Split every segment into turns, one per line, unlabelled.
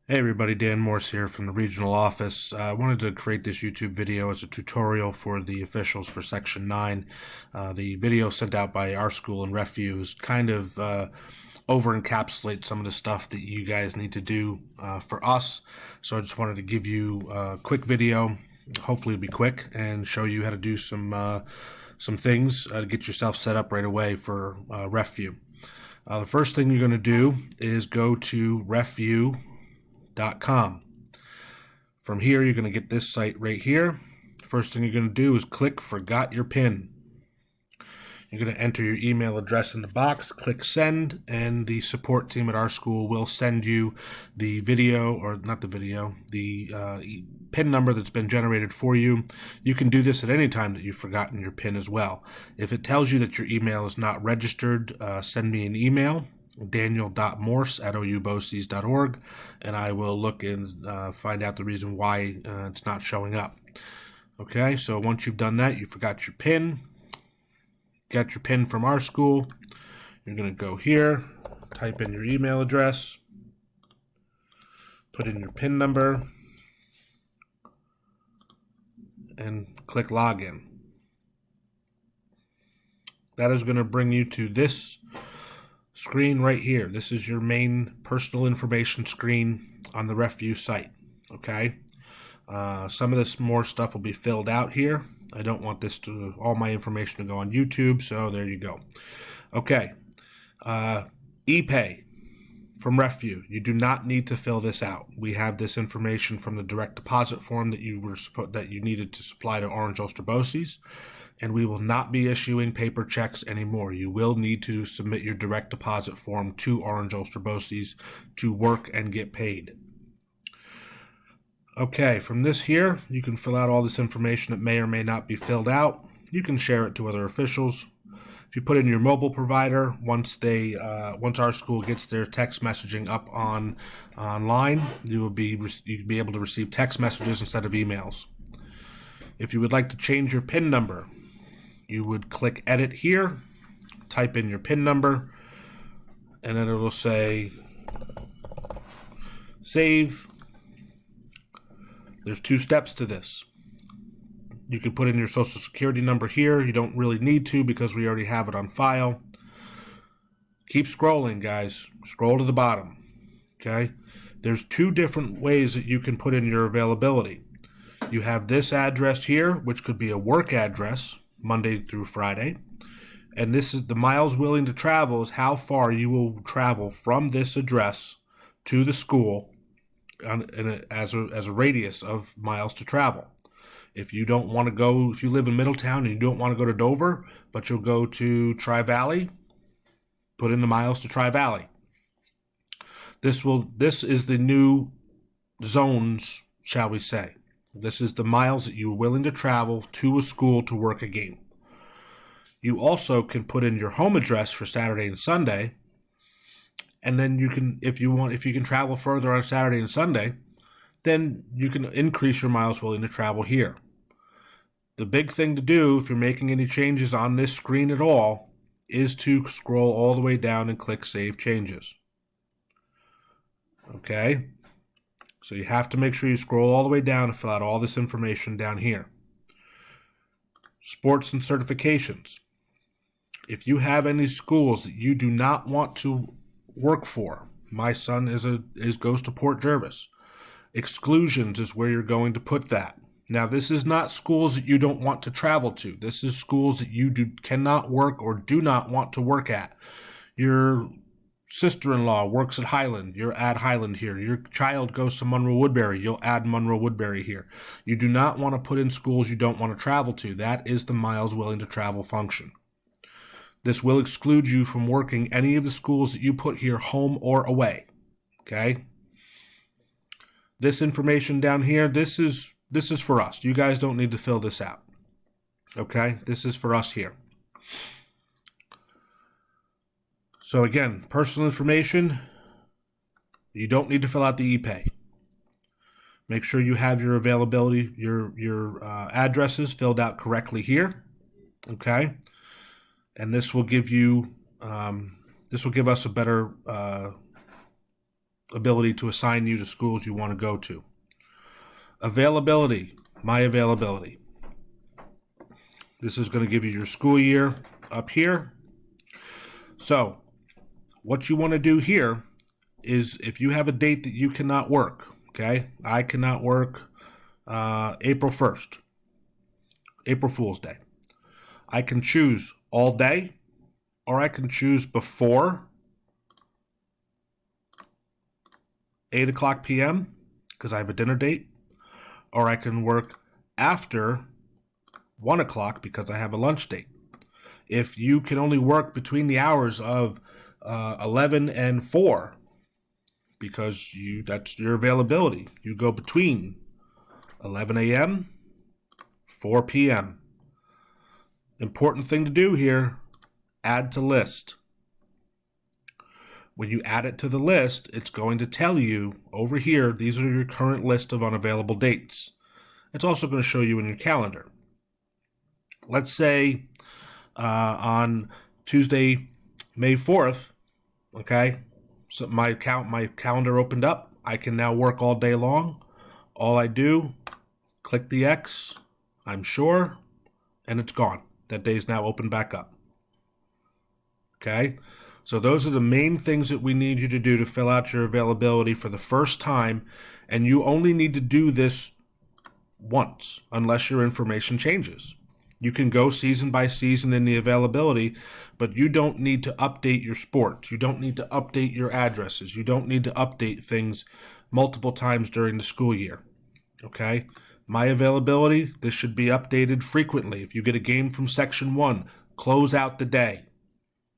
Hey everybody, Dan Morse here from the regional office. I wanted to create this YouTube video as a tutorial for the officials for Section 9. The video sent out by our school and RefView is kind of over-encapsulate some of the stuff that you guys need to do for us. So I just wanted to give you a quick video, hopefully it'll be quick, and show you how to do some things to get yourself set up right away for RefView. The first thing you're going to do is go to RefView.com. From here, you're going to get this site right here. First thing you're going to do is click Forgot Your PIN. You're going to enter your email address in the box, click Send, and the support team at our school will send you the video, or not the video, the PIN number that's been generated for you. You can do this at any time that you've forgotten your PIN as well. If it tells you that your email is not registered, send me an email, daniel.morse@ouboces.org, and I will look and find out the reason why it's not showing up. Okay, so once you've done that, you forgot your PIN, got your PIN from our school, you're going to go here, type in your email address, put in your PIN number, and click Login. That is going to bring you to this screen right here. This is your main personal information screen on the RefView site. Okay, some of this more stuff will be filled out here. I don't want all my information to go on YouTube, so there you go. Okay, ePay from RefView. You do not need to fill this out. We have this information from the direct deposit form that you needed to supply to Orange Ulster BOCES, and we will not be issuing paper checks anymore. You will need to submit your direct deposit form to Orange Ulster BOCES to work and get paid. Okay, from this here, you can fill out all this information that may or may not be filled out. You can share it to other officials. If you put in your mobile provider, once our school gets their text messaging up online, you'll be able to receive text messages instead of emails. If you would like to change your PIN number, you would click Edit here, type in your PIN number, and then it will say Save. There's 2 steps to this. You can put in your social security number here. You don't really need to because we already have it on file. Keep scrolling, guys. Scroll to the bottom. Okay? There's 2 different ways that you can put in your availability. You have this address here, which could be a work address, Monday through Friday. And this is the miles willing to travel, is how far you will travel from this address to the school as a radius of miles to travel. If you don't want to go, if you live in Middletown and you don't want to go to Dover, but you'll go to Tri-Valley, put in the miles to Tri-Valley. This is the new zones, shall we say. This is the miles that you're willing to travel to a school to work a game. You also can put in your home address for Saturday and Sunday, and then you can, if you can travel further on Saturday and Sunday, then you can increase your miles willing to travel here. The big thing to do, if you're making any changes on this screen at all, is to scroll all the way down and click Save Changes. Okay? So you have to make sure you scroll all the way down and fill out all this information down here. Sports and certifications. If you have any schools that you do not want to work for, my son goes to Port Jervis. Exclusions is where you're going to put that. Now, this is not schools that you don't want to travel to. This is schools that you cannot work or do not want to work at. Your sister-in-law works at Highland. You're at Highland here. Your child goes to Monroe-Woodbury. You'll add Monroe-Woodbury here. You do not want to put in schools you don't want to travel to. That is the miles willing to travel function. This will exclude you from working any of the schools that you put here, home or away. Okay? This information down here, this is for us. You guys don't need to fill this out. Okay? This is for us here. So again, personal information, you don't need to fill out the ePay. Make sure you have your availability, your addresses filled out correctly here. Okay? And this will give you, this will give us a better ability to assign you to schools you want to go to. Availability, my availability. This is going to give you your school year up here. So what you want to do here is if you have a date that you cannot work, okay? I cannot work April 1st, April Fool's Day. I can choose all day, or I can choose before 8 o'clock p.m. because I have a dinner date, or I can work after 1 o'clock because I have a lunch date. If you can only work between the hours of 11 and 4, because that's your availability, you go between 11 a.m., 4 p.m. Important thing to do here, add to list. When you add it to the list, it's going to tell you over here, these are your current list of unavailable dates. It's also going to show you in your calendar. Let's say on Tuesday, May 4th, okay, so my calendar opened up. I can now work all day long. All I do, click the X, I'm sure, and it's gone. That day is now open back up. Okay, so those are the main things that we need you to do to fill out your availability for the first time, and you only need to do this once unless your information changes. You can go season by season in the availability, but you don't need to update your sports. You don't need to update your addresses. You don't need to update things multiple times during the school year. Okay? My availability, this should be updated frequently. If you get a game from Section 1, close out the day.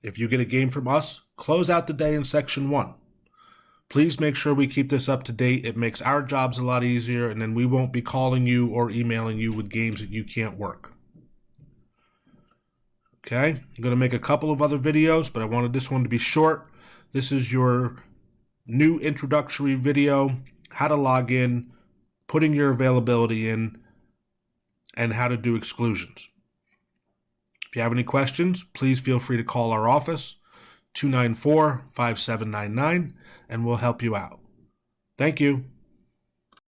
If you get a game from us, close out the day in Section 1. Please make sure we keep this up to date. It makes our jobs a lot easier, and then we won't be calling you or emailing you with games that you can't work. Okay, I'm going to make a couple of other videos, but I wanted this one to be short. This is your new introductory video, how to log in, putting your availability in, and how to do exclusions. If you have any questions, please feel free to call our office, 294-5799, and we'll help you out. Thank you.